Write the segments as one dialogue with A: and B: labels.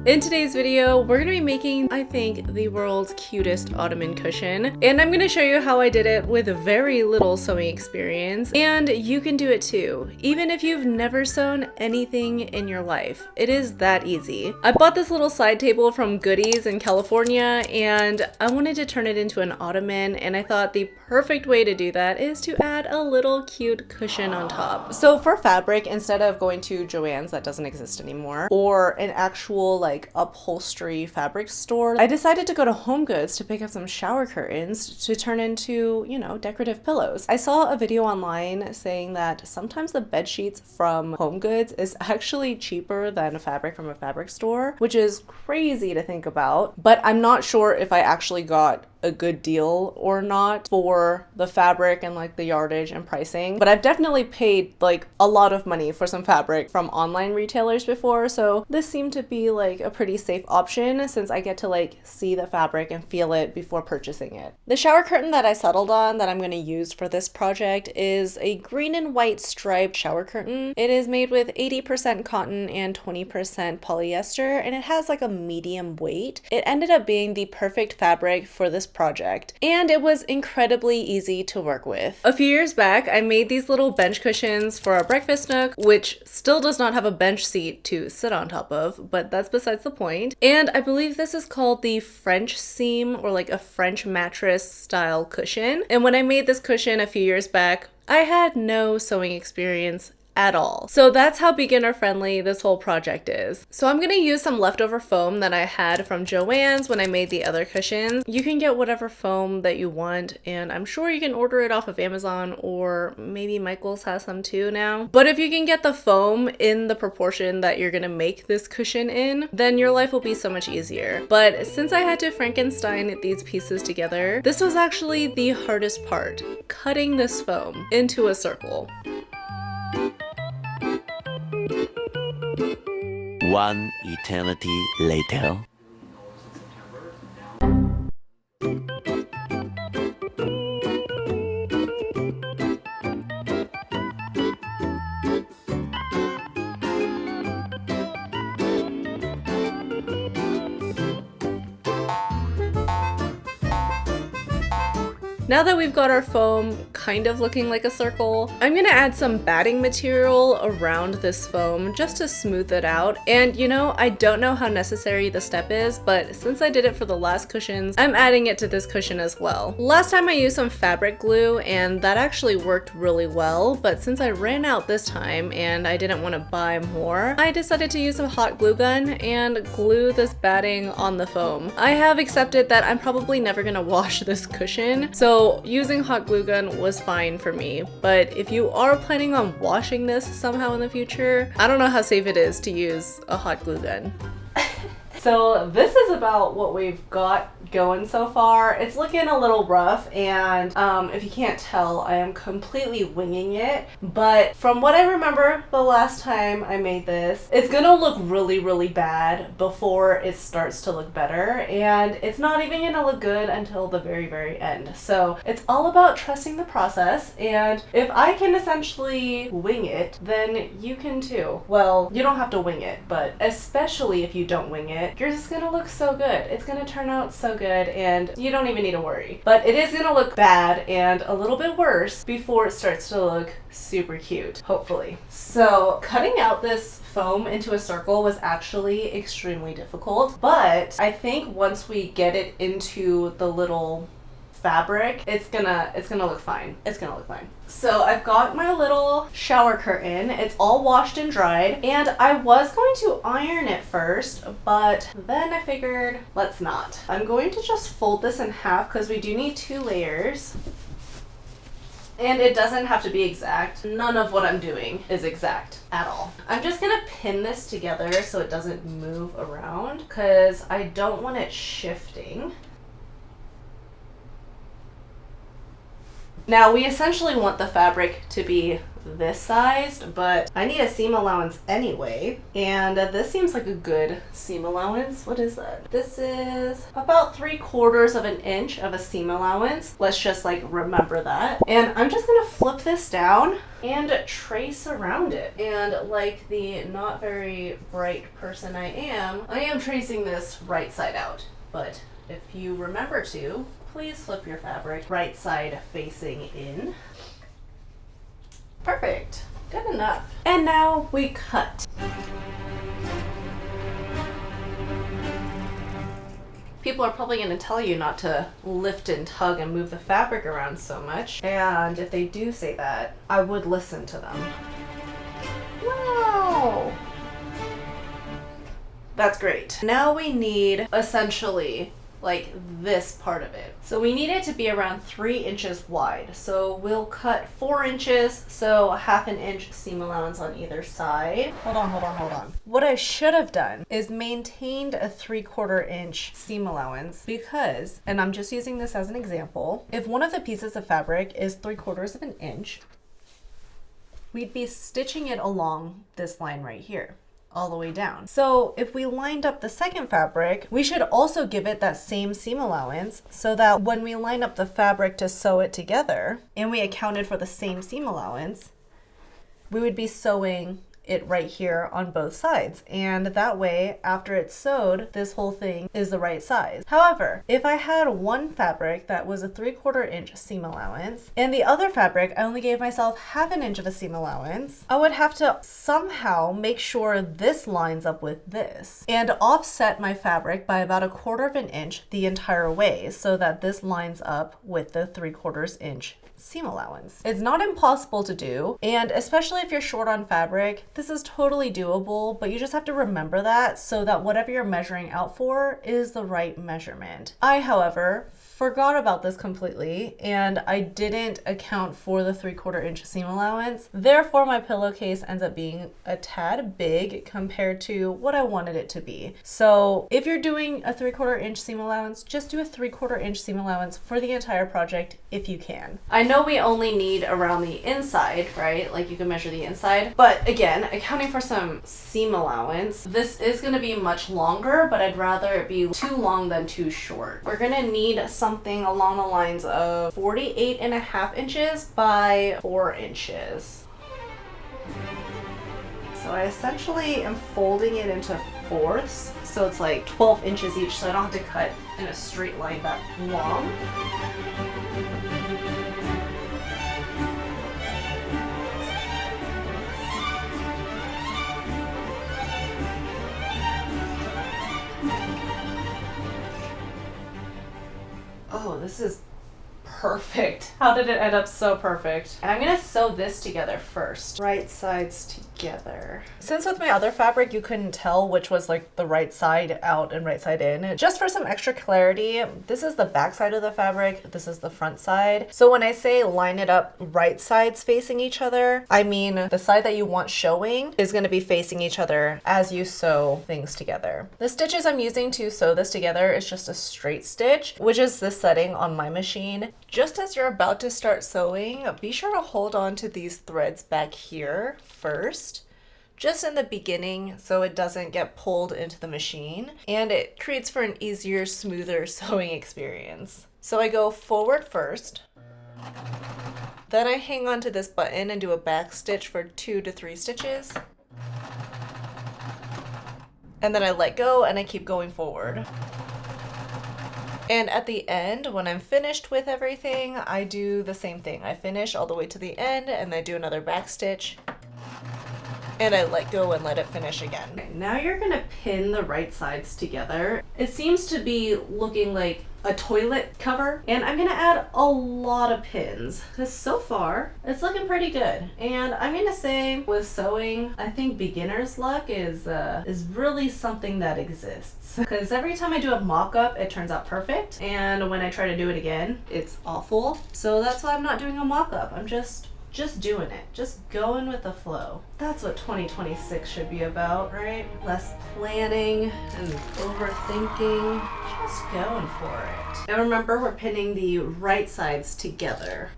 A: In today's video, we're gonna be making, I think, the world's cutest ottoman cushion, and I'm gonna show you how I did it with very little sewing experience, and you can do it too, even if you've never sewn anything in your life. It is that easy. I bought this little side table from Goodies in California, and I wanted to turn it into an ottoman, and I thought the perfect way to do that is to add a little cute cushion on top. So for fabric, instead of going to Joann's, that doesn't exist anymore, or an actual like upholstery fabric store, I decided to go to HomeGoods to pick up some shower curtains to turn into, you know, decorative pillows. I saw a video online saying that sometimes the bed sheets from HomeGoods is actually cheaper than fabric from a fabric store, which is crazy to think about, but I'm not sure if I actually got a good deal or not for the fabric and like the yardage and pricing, but I've definitely paid like a lot of money for some fabric from online retailers before, so this seemed to be like a pretty safe option since I get to like see the fabric and feel it before purchasing it. The shower curtain that I settled on that I'm going to use for this project is a green and white striped shower curtain. It is made with 80% cotton and 20% polyester, and it has like a medium weight. It ended up being the perfect fabric for this project, and it was incredibly easy to work with. A few years back, I made these little bench cushions for our breakfast nook, which still does not have a bench seat to sit on top of, but that's besides the point. And I believe this is called the French seam, or like a French mattress style cushion. And when I made this cushion a few years back, I had no sewing experience at all. So that's how beginner friendly this whole project is. So I'm gonna use some leftover foam that I had from Joann's when I made the other cushions. You can get whatever foam that you want, and I'm sure you can order it off of Amazon, or maybe Michael's has some too now. But if you can get the foam in the proportion that you're gonna make this cushion in, then your life will be so much easier. But since I had to Frankenstein these pieces together, this was actually the hardest part, cutting this foam into a circle.
B: One eternity later.
A: Now that we've got our foam kind of looking like a circle, I'm gonna add some batting material around this foam just to smooth it out. And you know, I don't know how necessary the step is, but since I did it for the last cushions, I'm adding it to this cushion as well. Last time I used some fabric glue, and that actually worked really well, but since I ran out this time and I didn't want to buy more, I decided to use some hot glue gun and glue this batting on the foam. I have accepted that I'm probably never gonna wash this cushion, so using hot glue gun was fine for me, but if you are planning on washing this somehow in the future, I don't know how safe it is to use a hot glue gun. So this is about what we've got going so far. It's looking a little rough, and if you can't tell, I am completely winging it, but from what I remember the last time I made this, it's gonna look really bad before it starts to look better, and it's not even gonna look good until the very end. So it's all about trusting the process, and if I can essentially wing it, then you can too. Well, you don't have to wing it, but especially if you don't wing it, yours is gonna look so good. It's gonna turn out so good, and you don't even need to worry. But it is gonna look bad and a little bit worse before it starts to look super cute, hopefully. So cutting out this foam into a circle was actually extremely difficult, but I think once we get it into the little fabric, it's gonna look fine. It's gonna look fine. So I've got my little shower curtain. It's all washed and dried, and I was going to iron it first, but then I figured let's not. I'm going to just fold this in half because we do need 2 layers. And it doesn't have to be exact. None of what I'm doing is exact at all. I'm just gonna pin this together so it doesn't move around because I don't want it shifting. Now we essentially want the fabric to be this sized, but I need a seam allowance anyway, and this seems like a good seam allowance. What is that? This is about 3/4 of an inch of a seam allowance. Let's just like remember that. And I'm just gonna flip this down and trace around it. And like the not very bright person I am tracing this right side out. But if you remember to, please flip your fabric right side facing in. Perfect. Good enough. And now we cut. People are probably going to tell you not to lift and tug and move the fabric around so much. And if they do say that, I would listen to them. Wow. That's great. Now we need essentially like this part of it. So we need it to be around 3 inches wide. So we'll cut 4 inches, so 1/2 inch seam allowance on either side. Hold on. What I should have done is maintained a 3/4 inch seam allowance because, and I'm just using this as an example, if one of the pieces of fabric is 3/4 of an inch, we'd be stitching it along this line right here, all the way down. So if we lined up the second fabric, we should also give it that same seam allowance so that when we line up the fabric to sew it together and we accounted for the same seam allowance, we would be sewing it right here on both sides. And that way, after it's sewed, this whole thing is the right size. However, if I had one fabric that was a 3/4 inch seam allowance and the other fabric, I only gave myself 1/2 inch of a seam allowance, I would have to somehow make sure this lines up with this and offset my fabric by about 1/4 inch the entire way so that this lines up with the 3/4 inch seam allowance. It's not impossible to do, and especially if you're short on fabric, this is totally doable, but you just have to remember that so that whatever you're measuring out for is the right measurement. I, however, forgot about this completely, and I didn't account for the 3/4 inch seam allowance. Therefore, my pillowcase ends up being a tad big compared to what I wanted it to be. So if you're doing a 3/4 inch seam allowance, just do a 3/4 inch seam allowance for the entire project if you can. I know we only need around the inside, right? Like you can measure the inside, but again, accounting for some seam allowance, this is gonna be much longer, but I'd rather it be too long than too short. We're gonna need something along the lines of 48.5 inches by 4 inches. So I essentially am folding it into fourths, so it's like 12 inches each, so I don't have to cut in a straight line that long. Oh, this is perfect. How did it end up so perfect? And I'm gonna sew this together first. Right sides together. Since with my other fabric you couldn't tell which was like the right side out and right side in, just for some extra clarity, this is the back side of the fabric, this is the front side. So when I say line it up right sides facing each other, I mean the side that you want showing is going to be facing each other as you sew things together. The stitches I'm using to sew this together is just a straight stitch, which is this setting on my machine. Just as you're about to start sewing, be sure to hold on to these threads back here first, just in the beginning so it doesn't get pulled into the machine, and it creates for an easier, smoother sewing experience. So I go forward first, then I hang on to this button and do a back stitch for 2 to 3 stitches, and then I let go and I keep going forward. And at the end, when I'm finished with everything, I do the same thing. I finish all the way to the end and I do another back stitch and I let go and let it finish again. Okay, now you're gonna pin the right sides together. It seems to be looking like a toilet cover, and I'm gonna add a lot of pins because so far it's looking pretty good. And I'm gonna say with sewing, I think beginner's luck is really something that exists, because every time I do a mock-up it turns out perfect, and when I try to do it again it's awful. So that's why I'm not doing a mock-up. I'm just doing it, just going with the flow. That's what 2026 should be about, right? Less planning and overthinking, just going for it. And remember, we're pinning the right sides together.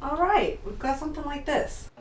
A: All right, we've got something like this.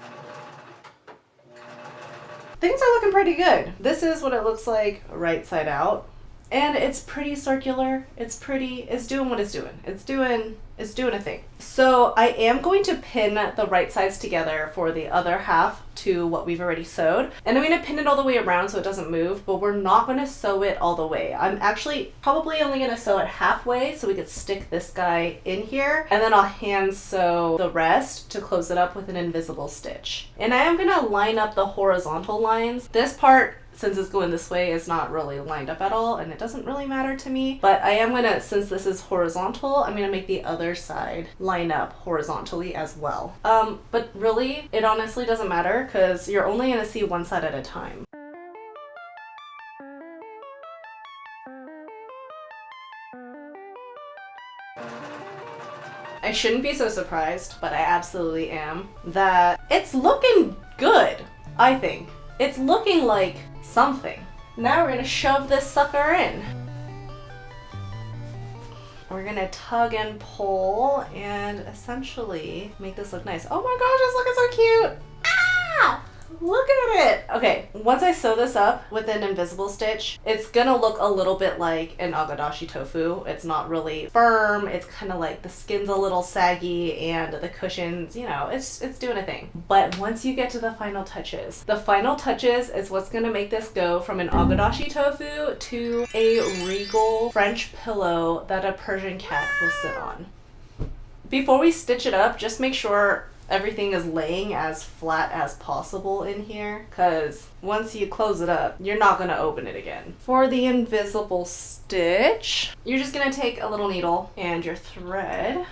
A: Things are looking pretty good. This is what it looks like right side out. And it's pretty circular. It's pretty, it's doing what it's doing. It's doing a thing. So I am going to pin the right sides together for the other half to what we've already sewed. And I'm gonna pin it all the way around so it doesn't move, but we're not gonna sew it all the way. I'm actually probably only gonna sew it halfway so we could stick this guy in here, and then I'll hand sew the rest to close it up with an invisible stitch. And I am gonna line up the horizontal lines. This part, since it's going this way, is not really lined up at all, and it doesn't really matter to me, but I am gonna, since this is horizontal, I'm gonna make the other side line up horizontally as well. But really, it honestly doesn't matter because you're only gonna see one side at a time. I shouldn't be so surprised, but I absolutely am, that it's looking good, I think. It's looking like something. Now we're gonna shove this sucker in. We're gonna tug and pull and essentially make this look nice. Oh my gosh, it's looking so cute! Ah! Look at it! Okay, once I sew this up with an invisible stitch, it's gonna look a little bit like an agadashi tofu. It's not really firm, it's kind of like the skin's a little saggy and the cushions, you know, it's doing a thing. But once you get to the final touches is what's gonna make this go from an agadashi tofu to a regal French pillow that a Persian cat will sit on. Before we stitch it up, just make sure everything is laying as flat as possible in here, because once you close it up, you're not going to open it again. For the invisible stitch, you're just going to take a little needle and your thread.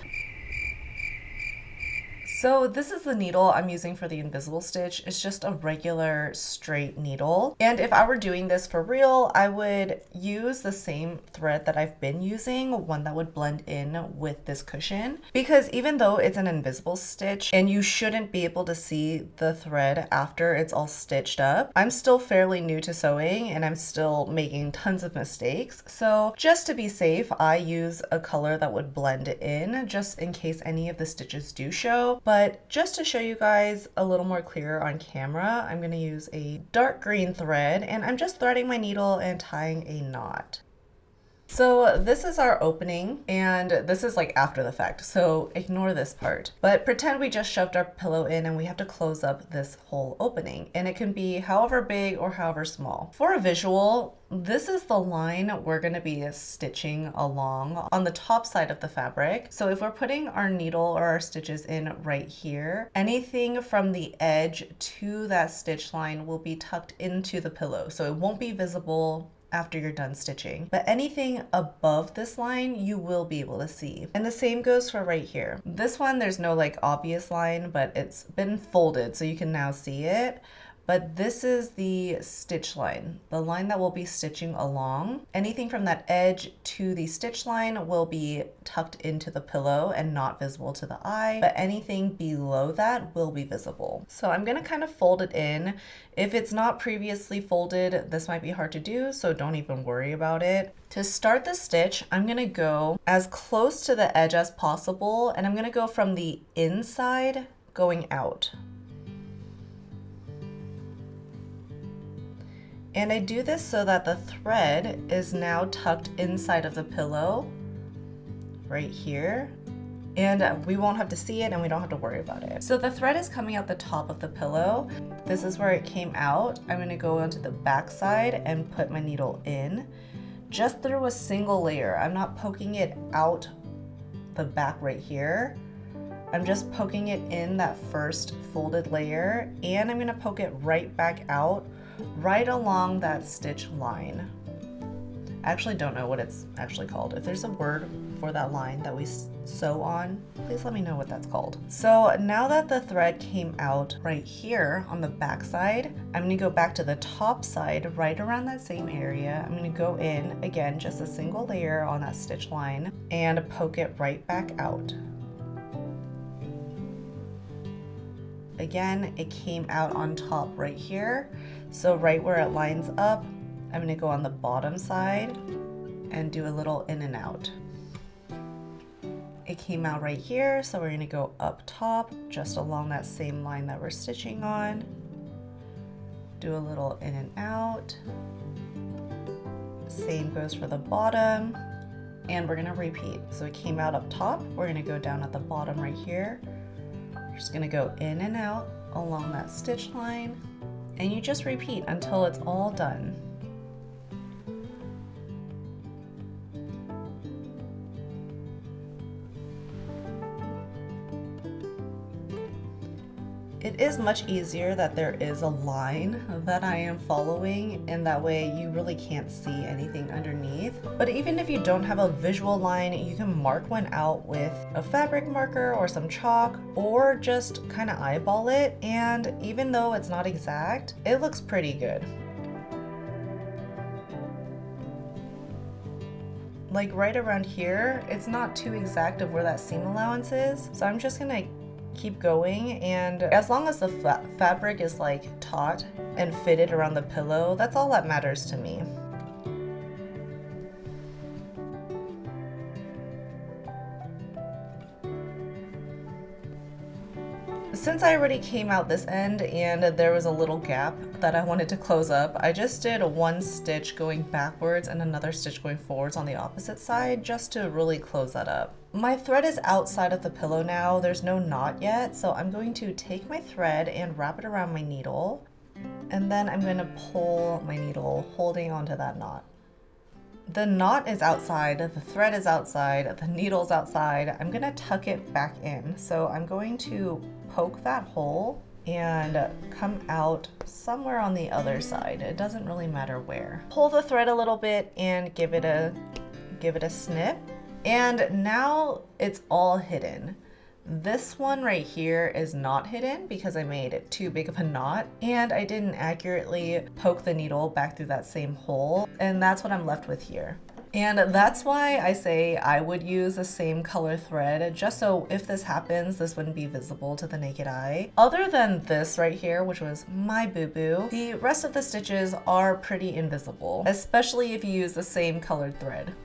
A: So this is the needle I'm using for the invisible stitch. It's just a regular straight needle. And if I were doing this for real, I would use the same thread that I've been using, one that would blend in with this cushion. Because even though it's an invisible stitch and you shouldn't be able to see the thread after it's all stitched up, I'm still fairly new to sewing and I'm still making tons of mistakes. So just to be safe, I use a color that would blend in just in case any of the stitches do show. But just to show you guys a little more clear on camera, I'm going to use a dark green thread and I'm just threading my needle and tying a knot. So this is our opening, and this is like after the fact, so ignore this part. But pretend we just shoved our pillow in and we have to close up this whole opening, and it can be however big or however small. For a visual, this is the line we're going to be stitching along on the top side of the fabric. So if we're putting our needle or our stitches in right here, anything from the edge to that stitch line will be tucked into the pillow, so it won't be visible after you're done stitching, but anything above this line you will be able to see. And the same goes for right here. This one, there's no like obvious line, but it's been folded so you can now see it. But this is the stitch line, the line that we'll be stitching along. Anything from that edge to the stitch line will be tucked into the pillow and not visible to the eye, but anything below that will be visible. So I'm gonna kind of fold it in. If it's not previously folded, this might be hard to do, so don't even worry about it. To start the stitch, I'm gonna go as close to the edge as possible, and I'm gonna go from the inside going out. And I do this so that the thread is now tucked inside of the pillow right here, and we won't have to see it and we don't have to worry about it. So the thread is coming out the top of the pillow. This is where it came out. I'm going to go onto the back side and put my needle in just through a single layer. I'm not poking it out the back right here. I'm just poking it in that first folded layer, and I'm going to poke it right back out right along that stitch line. I actually don't know what it's actually called. If there's a word for that line that we sew on, please let me know what that's called. So now that the thread came out right here on the back side, I'm going to go back to the top side right around that same area. I'm going to go in again, just a single layer on that stitch line, and poke it right back out. Again, it came out on top right here. So right where it lines up, I'm gonna go on the bottom side and do a little in and out. It came out right here, so we're gonna go up top, just along that same line that we're stitching on. Do a little in and out. Same goes for the bottom, and we're gonna repeat. So it came out up top, we're gonna go down at the bottom right here. Just gonna go in and out along that stitch line, and you just repeat until it's all done. It is much easier that there is a line that I am following, and that way you really can't see anything underneath. But even if you don't have a visual line, you can mark one out with a fabric marker or some chalk, or just kind of eyeball it, and even though it's not exact, it looks pretty good. Like right around here, it's not too exact of where that seam allowance is, so I'm just gonna keep going, and as long as the fabric is like taut and fitted around the pillow, that's all that matters to me. Since I already came out this end and there was a little gap that I wanted to close up, I just did one stitch going backwards and another stitch going forwards on the opposite side just to really close that up. My thread is outside of the pillow now, there's no knot yet, so I'm going to take my thread and wrap it around my needle, and then I'm going to pull my needle holding onto that knot. The knot is outside, the thread is outside, the needle's outside. I'm gonna tuck it back in. So I'm going to poke that hole and come out somewhere on the other side. It doesn't really matter where. Pull the thread a little bit and give it a snip. And now it's all hidden. This one right here is not hidden because I made it too big of a knot, and I didn't accurately poke the needle back through that same hole, and that's what I'm left with here. And that's why I say I would use the same color thread, just so if this happens, this wouldn't be visible to the naked eye. Other than this right here, which was my boo-boo, the rest of the stitches are pretty invisible, especially if you use the same colored thread.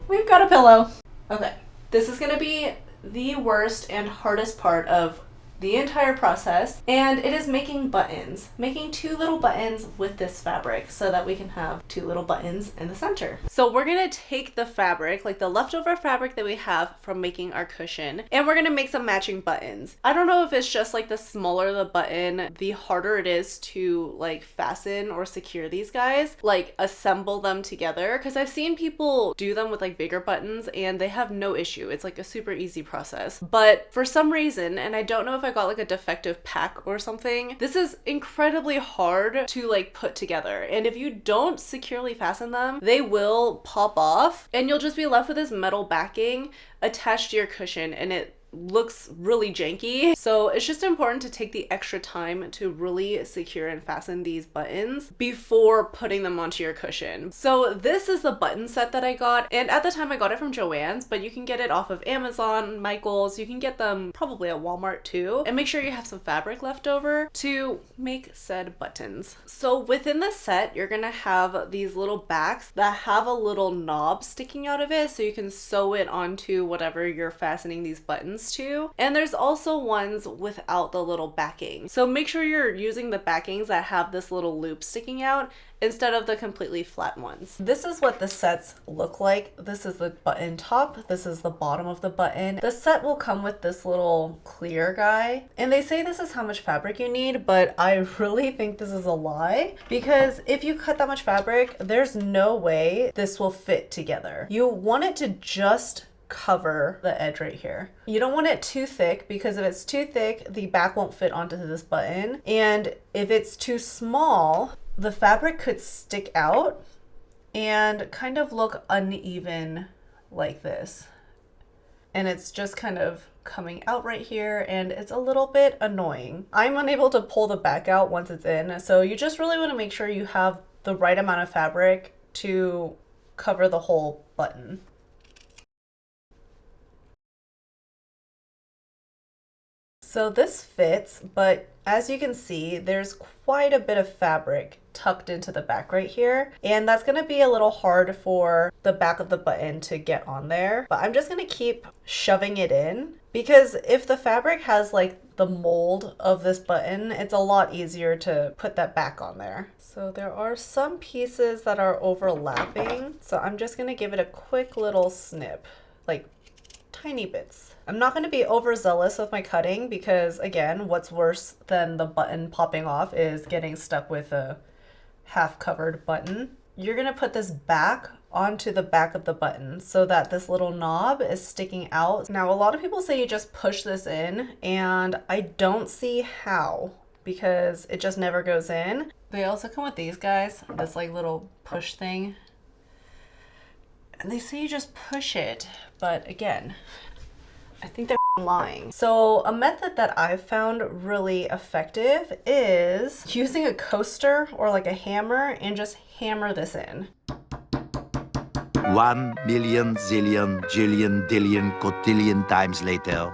A: We've got a pillow. Okay. This is gonna be the worst and hardest part of the entire process, and it is making buttons. Making 2 little buttons with this fabric so that we can have 2 little buttons in the center. So we're gonna take the fabric, like the leftover fabric that we have from making our cushion, and we're gonna make some matching buttons. I don't know if it's just like the smaller the button, the harder it is to like fasten or secure these guys, like assemble them together, because I've seen people do them with like bigger buttons and they have no issue. It's like a super easy process. But for some reason, and I don't know if I got like a defective pack or something, this is incredibly hard to like put together, and if you don't securely fasten them, they will pop off and you'll just be left with this metal backing attached to your cushion, and it looks really janky. So it's just important to take the extra time to really secure and fasten these buttons before putting them onto your cushion. So this is the button set that I got, and at the time I got it from Joann's, but you can get it off of Amazon, Michael's, you can get them probably at Walmart too, and make sure you have some fabric left over to make said buttons. So within the set, you're gonna have these little backs that have a little knob sticking out of it, so you can sew it onto whatever you're fastening these buttons to. And there's also ones without the little backing. So make sure you're using the backings that have this little loop sticking out instead of the completely flat ones. This is what the sets look like. This is the button top. This is the bottom of the button. The set will come with this little clear guy. And they say this is how much fabric you need, but I really think this is a lie, because if you cut that much fabric, there's no way this will fit together. You want it to just cover the edge right here. You don't want it too thick, because if it's too thick, the back won't fit onto this button. And if it's too small, the fabric could stick out and kind of look uneven like this. And it's just kind of coming out right here, and it's a little bit annoying. I'm unable to pull the back out once it's in, so you just really want to make sure you have the right amount of fabric to cover the whole button. So this fits, but as you can see, there's quite a bit of fabric tucked into the back right here, and that's gonna be a little hard for the back of the button to get on there, but I'm just gonna keep shoving it in, because if the fabric has like the mold of this button, it's a lot easier to put that back on there. So there are some pieces that are overlapping, so I'm just gonna give it a quick little snip, like tiny bits. I'm not going to be overzealous with my cutting because, again, what's worse than the button popping off is getting stuck with a half-covered button. You're going to put this back onto the back of the button so that this little knob is sticking out. Now, a lot of people say you just push this in, and I don't see how because it just never goes in. They also come with these guys, this like little push thing. And they say you just push it, but again, I think they're lying. So a method that I've found really effective is using a coaster or like a hammer and just hammer this in.
B: 1 million, zillion, jillion, dillion, cotillion times later.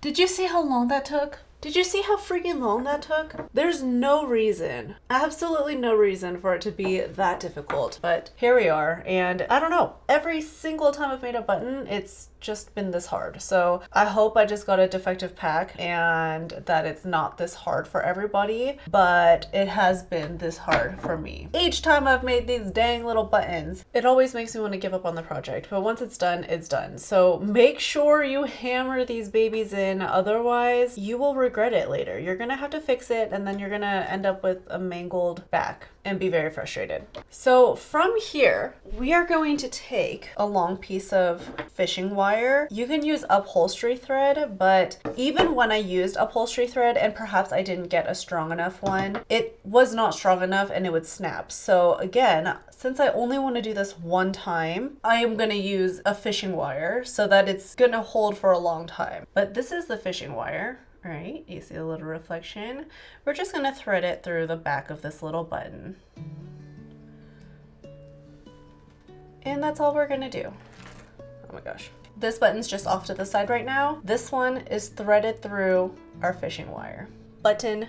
A: Did you see how long that took? Did you see how freaking long that took? There's no reason, absolutely no reason for it to be that difficult, but here we are, and I don't know, every single time I've made a button, it's just been this hard. So I hope I just got a defective pack and that it's not this hard for everybody, but it has been this hard for me. Each time I've made these dang little buttons, it always makes me want to give up on the project, but once it's done, it's done. So make sure you hammer these babies in, otherwise you will regret it later. You're gonna have to fix it and then you're gonna end up with a mangled back and be very frustrated. So from here, we are going to take a long piece of fishing wire. You can use upholstery thread, but even when I used upholstery thread and perhaps I didn't get a strong enough one, it was not strong enough and it would snap. So again, since I only want to do this one time, I am going to use a fishing wire so that it's going to hold for a long time. But this is the fishing wire. All right, you see a little reflection. We're just gonna thread it through the back of this little button. And that's all we're gonna do. Oh my gosh. This button's just off to the side right now. This one is threaded through our fishing wire. Button,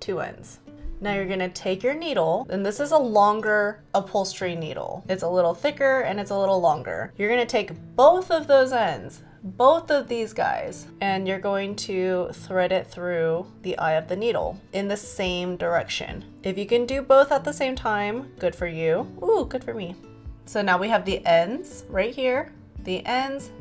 A: 2 ends. Now you're gonna take your needle, and this is a longer upholstery needle. It's a little thicker and it's a little longer. You're gonna take both of those ends, both of these guys, and you're going to thread it through the eye of the needle in the same direction. If you can do both at the same time, good for you. Ooh, good for me. So now we have the ends right here, the ends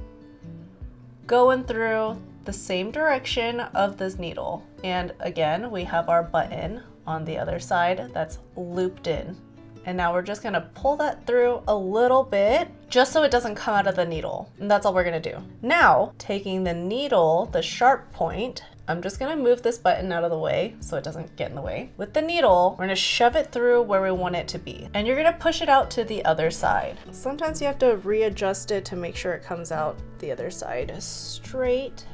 A: going through the same direction of this needle. And again, we have our button on the other side that's looped in. And now we're just gonna pull that through a little bit just so it doesn't come out of the needle. And that's all we're gonna do. Now, taking the needle, the sharp point, I'm just gonna move this button out of the way so it doesn't get in the way. With the needle, we're gonna shove it through where we want it to be. And you're gonna push it out to the other side. Sometimes you have to readjust it to make sure it comes out the other side straight.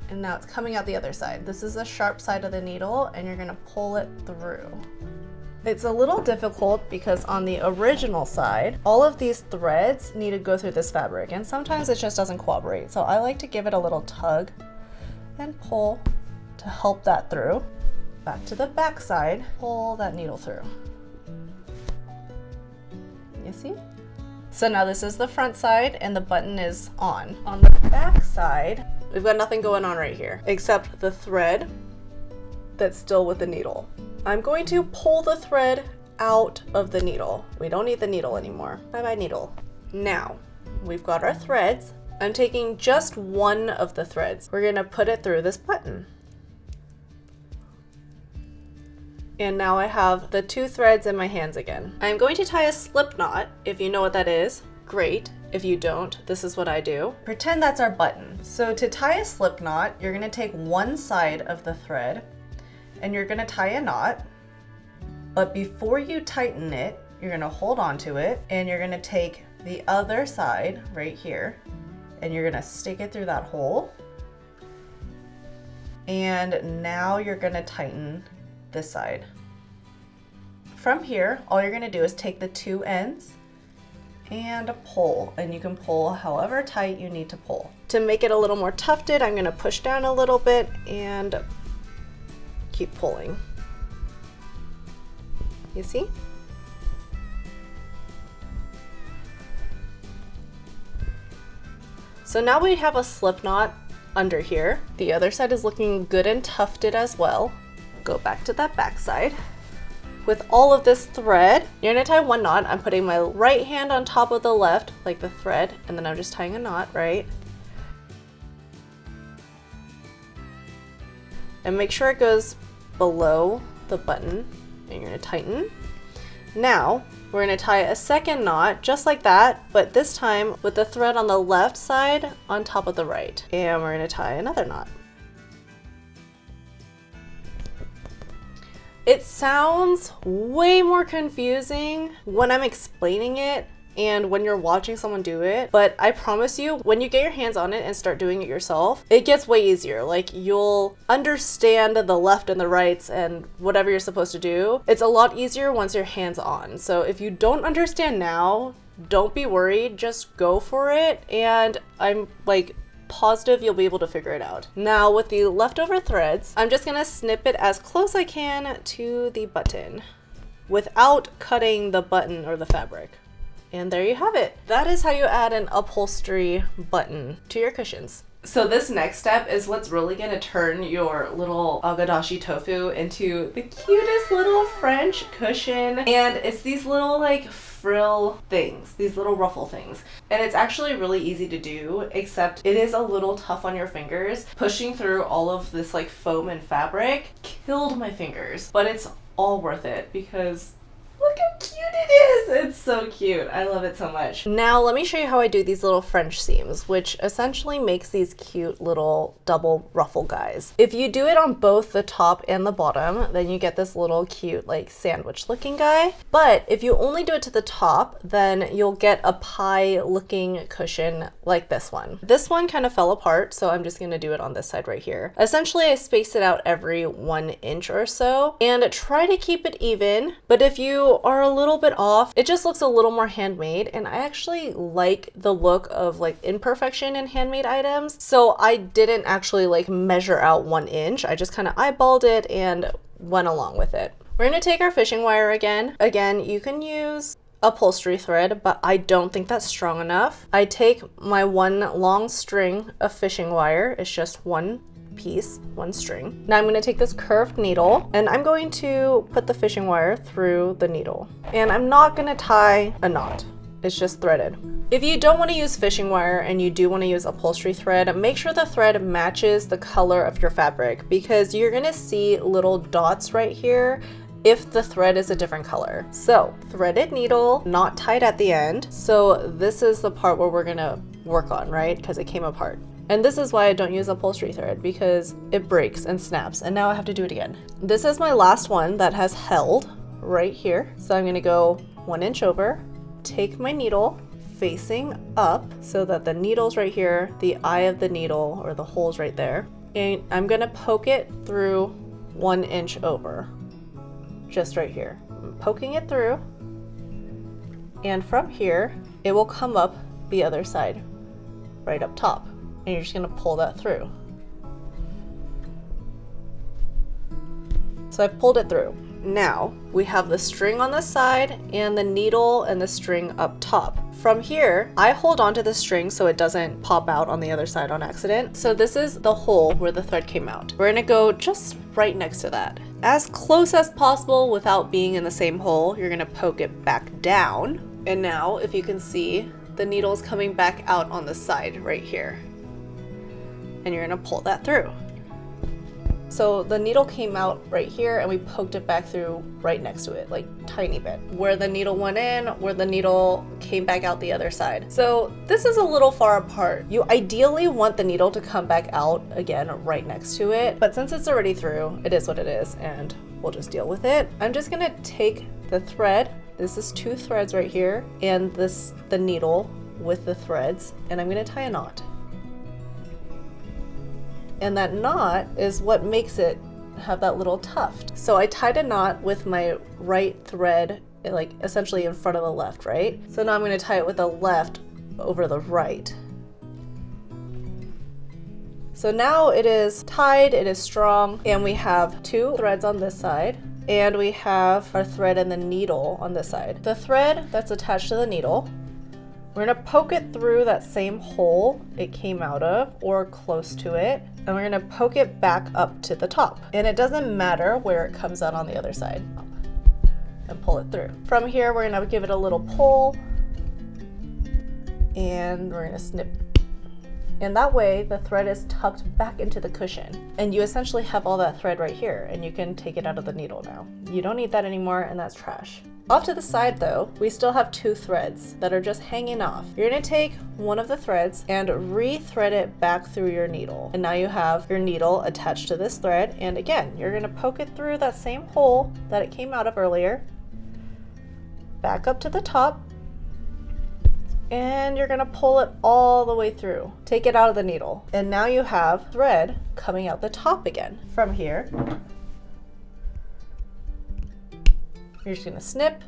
A: And now it's coming out the other side. This is the sharp side of the needle and you're gonna pull it through. It's a little difficult because on the original side, all of these threads need to go through this fabric and sometimes it just doesn't cooperate. So I like to give it a little tug and pull to help that through. Back to the back side, pull that needle through. You see? So now this is the front side and the button is on. On the back side, we've got nothing going on right here except the thread that's still with the needle. I'm going to pull the thread out of the needle. We don't need the needle anymore. Bye-bye needle. Now, we've got our threads. I'm taking just one of the threads. We're gonna put it through this button. And now I have the 2 threads in my hands again. I'm going to tie a slip knot. If you know what that is, great. If you don't, this is what I do. Pretend that's our button. So to tie a slip knot, you're gonna take one side of the thread and you're gonna tie a knot, but before you tighten it, you're gonna hold on to it and you're gonna take the other side right here and you're gonna stick it through that hole. And now you're gonna tighten this side. From here, all you're gonna do is take the 2 ends and pull, and you can pull however tight you need to pull. To make it a little more tufted, I'm gonna push down a little bit and keep pulling. You see? So now we have a slip knot under here. The other side is looking good and tufted as well. Go back to that back side. With all of this thread, you're gonna tie one knot. I'm putting my right hand on top of the left, like the thread, and then I'm just tying a knot, right? And make sure it goes below the button, and you're gonna tighten. Now, we're gonna tie a second knot, just like that, but this time with the thread on the left side on top of the right. And we're gonna tie another knot. It sounds way more confusing when I'm explaining it and when you're watching someone do it, but I promise you, when you get your hands on it and start doing it yourself, it gets way easier. Like, you'll understand the left and the rights and whatever you're supposed to do. It's a lot easier once your hands on. So if you don't understand now, don't be worried, just go for it, and I'm like positive you'll be able to figure it out. Now with the leftover threads, I'm just gonna snip it as close I can to the button without cutting the button or the fabric. And there you have it. That is how you add an upholstery button to your cushions. So this next step is what's really gonna turn your little agadashi tofu into the cutest little French cushion. And it's these little like frill things, these little ruffle things. And it's actually really easy to do, except it is a little tough on your fingers. Pushing through all of this like foam and fabric killed my fingers, but it's all worth it because look how cute it is! It's so cute. I love it so much. Now let me show you how I do these little French seams, which essentially makes these cute little double ruffle guys. If you do it on both the top and the bottom, then you get this little cute like sandwich looking guy. But if you only do it to the top, then you'll get a pie looking cushion like this one. This one kind of fell apart, so I'm just gonna do it on this side right here. Essentially, I space it out every 1 inch or so and try to keep it even, but if you are a little bit off, it just looks a little more handmade, and I actually like the look of like imperfection in handmade items, so I didn't actually like measure out 1 inch. I just kind of eyeballed it and went along with it. We're going to take our fishing wire again. Again, you can use upholstery thread, but I don't think that's strong enough. I take my one long string of fishing wire. It's just one piece, one string. Now I'm going to take this curved needle and I'm going to put the fishing wire through the needle. And I'm not going to tie a knot. It's just threaded. If you don't want to use fishing wire and you do want to use upholstery thread, make sure the thread matches the color of your fabric, because you're going to see little dots right here if the thread is a different color. So threaded needle, not tied at the end. So this is the part where we're going to work on, right? Because it came apart. And this is why I don't use upholstery thread, because it breaks and snaps, and now I have to do it again. This is my last one that has held right here. So I'm gonna go 1 inch over, take my needle facing up so that the needle's right here, the eye of the needle or the hole's right there. And I'm gonna poke it through 1 inch over, just right here. I'm poking it through, and from here, it will come up the other side, right up top. And you're just gonna pull that through. So I've pulled it through. Now we have the string on the side and the needle and the string up top. From here, I hold onto the string so it doesn't pop out on the other side on accident. So this is the hole where the thread came out. We're gonna go just right next to that. As close as possible without being in the same hole, you're gonna poke it back down. And now, if you can see, the needle's coming back out on the side right here. And you're gonna pull that through. So the needle came out right here and we poked it back through right next to it, like tiny bit. Where the needle went in, where the needle came back out the other side. So this is a little far apart. You ideally want the needle to come back out again right next to it, but since it's already through, it is what it is and we'll just deal with it. I'm just gonna take the thread, this is 2 threads right here, and the needle with the threads, and I'm gonna tie a knot. And that knot is what makes it have that little tuft. So I tied a knot with my right thread, like essentially in front of the left, right? So now I'm gonna tie it with the left over the right. So now it is tied, it is strong, and we have 2 threads on this side And we have our thread and the needle on this side. The thread that's attached to the needle, we're gonna poke it through that same hole it came out of or close to it, and we're gonna poke it back up to the top. And it doesn't matter where it comes out on the other side. And pull it through. From here, we're gonna give it a little pull, and we're gonna snip. And that way, the thread is tucked back into the cushion. And you essentially have all that thread right here, and you can take it out of the needle now. You don't need that anymore, and that's trash. Off to the side though, we still have 2 threads that are just hanging off. You're gonna take one of the threads and re-thread it back through your needle. And now you have your needle attached to this thread. And again, you're gonna poke it through that same hole that it came out of earlier, back up to the top, and you're gonna pull it all the way through. Take it out of the needle. And now you have thread coming out the top again. From here, you're just gonna snip,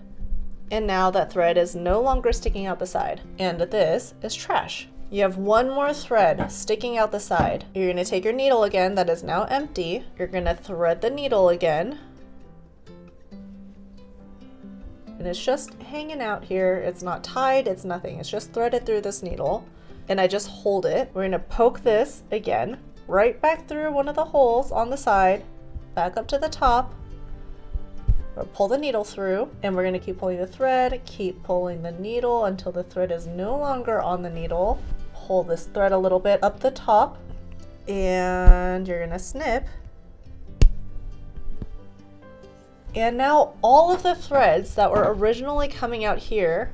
A: and now that thread is no longer sticking out the side. And this is trash. You have one more thread sticking out the side. You're gonna take your needle again that is now empty. You're gonna thread the needle again. And it's just hanging out here. It's not tied, it's nothing. It's just threaded through this needle. And I just hold it. We're gonna poke this again, right back through one of the holes on the side, back up to the top. We'll pull the needle through, and we're gonna keep pulling the thread, keep pulling the needle until the thread is no longer on the needle. Pull this thread a little bit up the top, and you're gonna snip. And now all of the threads that were originally coming out here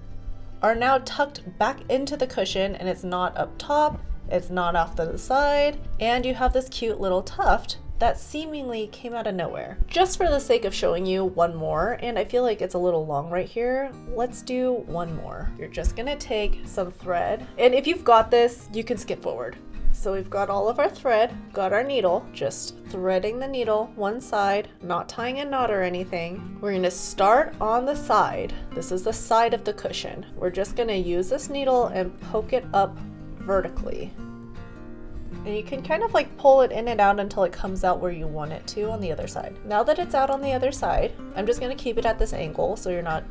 A: are now tucked back into the cushion, and it's not up top, it's not off to the side, and you have this cute little tuft that seemingly came out of nowhere. Just for the sake of showing you one more, and I feel like it's a little long right here, let's do one more. You're just gonna take some thread, and if you've got this, you can skip forward. So we've got all of our thread, got our needle, just threading the needle one side, not tying a knot or anything. We're gonna start on the side. This is the side of the cushion. We're just gonna use this needle and poke it up vertically. And you can kind of like pull it in and out until it comes out where you want it to on the other side. Now that it's out on the other side, I'm just gonna keep it at this angle so you're not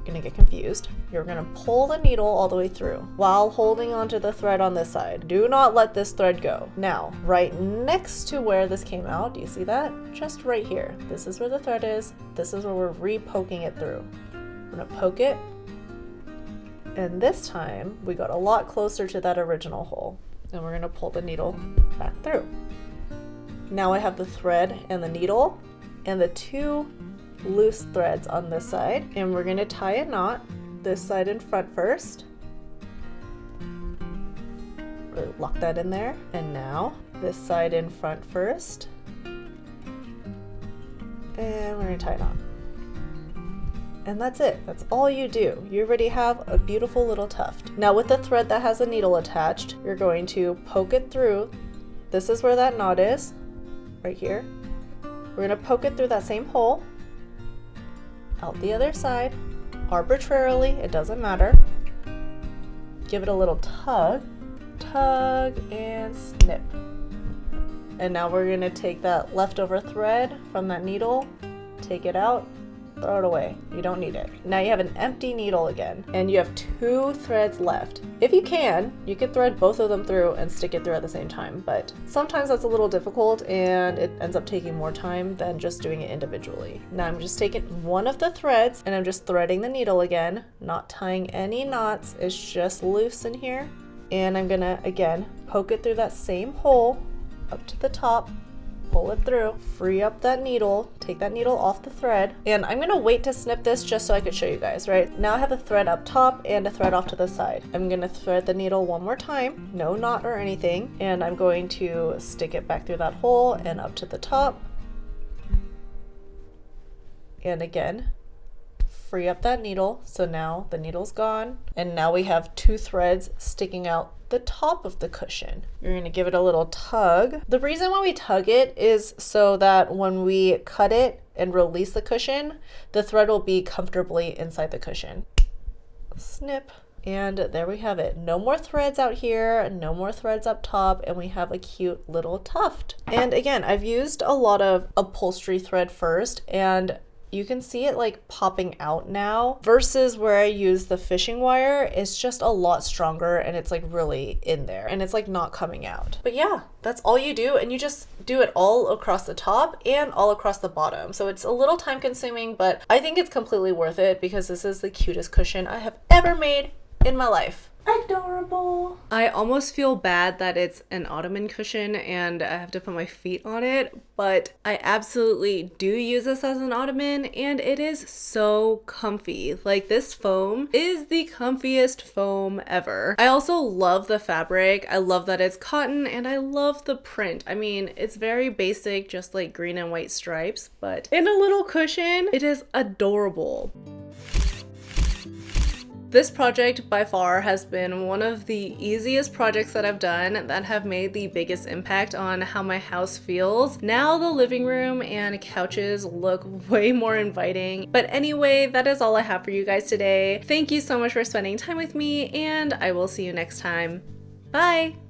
A: gonna get confused. You're gonna pull the needle all the way through while holding onto the thread on this side. Do not let this thread go. Now, right next to where this came out, do you see that? Just right here. This is where the thread is. This is where we're re-poking it through. We're gonna poke it, and this time we got a lot closer to that original hole. And we're gonna pull the needle back through. Now I have the thread and the needle and the 2 loose threads on this side, and we're gonna tie a knot this side in front first. Really lock that in there. And now this side in front first. And we're gonna tie a knot. And that's it. That's all you do. You already have a beautiful little tuft. Now with the thread that has a needle attached, you're going to poke it through. This is where that knot is, right here. We're gonna poke it through that same hole, out the other side, arbitrarily, it doesn't matter. Give it a little tug, and snip. And now we're gonna take that leftover thread from that needle, take it out, throw it away. You don't need it. Now you have an empty needle again, and you have 2 threads left. If you can thread both of them through and stick it through at the same time, but sometimes that's a little difficult and it ends up taking more time than just doing it individually. Now I'm just taking one of the threads and I'm just threading the needle again, not tying any knots, it's just loose in here. And I'm gonna, again, poke it through that same hole up to the top, pull it through, free up that needle, take that needle off the thread, and I'm gonna wait to snip this just so I could show you guys, right? Now I have a thread up top and a thread off to the side. I'm gonna thread the needle one more time, no knot or anything, and I'm going to stick it back through that hole and up to the top. And again, free up that needle, so now the needle's gone, and now we have 2 threads sticking out the top of the cushion. You're gonna give it a little tug. The reason why we tug it is so that when we cut it and release the cushion, the thread will be comfortably inside the cushion. Snip. And there we have it. No more threads out here, no more threads up top, and we have a cute little tuft. And again, I've used a lot of upholstery thread first, and you can see it like popping out now versus where I use the fishing wire. It's just a lot stronger and it's like really in there and it's like not coming out. But yeah, that's all you do, and you just do it all across the top and all across the bottom. So it's a little time consuming, but I think it's completely worth it because this is the cutest cushion I have ever made in my life. Adorable. I almost feel bad that it's an ottoman cushion and I have to put my feet on it, but I absolutely do use this as an ottoman and it is so comfy. Like, this foam is the comfiest foam ever. I also love the fabric. I love that it's cotton and I love the print. I mean, it's very basic, just like green and white stripes, but in a little cushion, it is adorable. This project by far has been one of the easiest projects that I've done that have made the biggest impact on how my house feels. Now the living room and couches look way more inviting. But anyway, that is all I have for you guys today. Thank you so much for spending time with me, and I will see you next time. Bye!